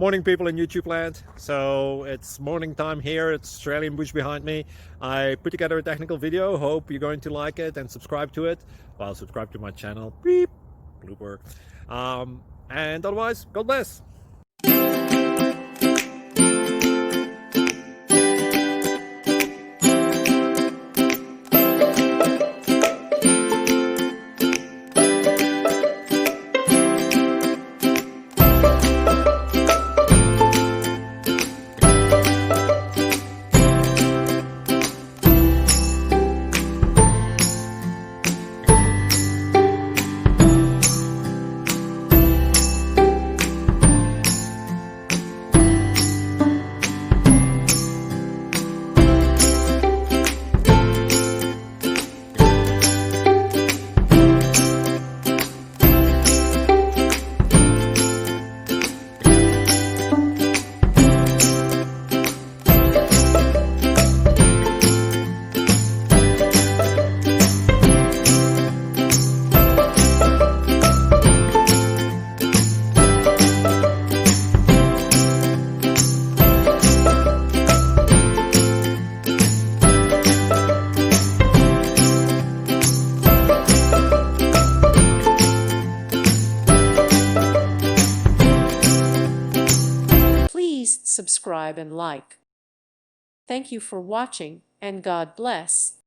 Morning, people in YouTube land. So it's morning time here. It's Australian bush behind me. I put together a technical video. Hope you're going to like it and subscribe to it. Well, subscribe to my channel. Beep. Blooper. And otherwise, God bless. Please subscribe and like. Thank you for watching, and God bless.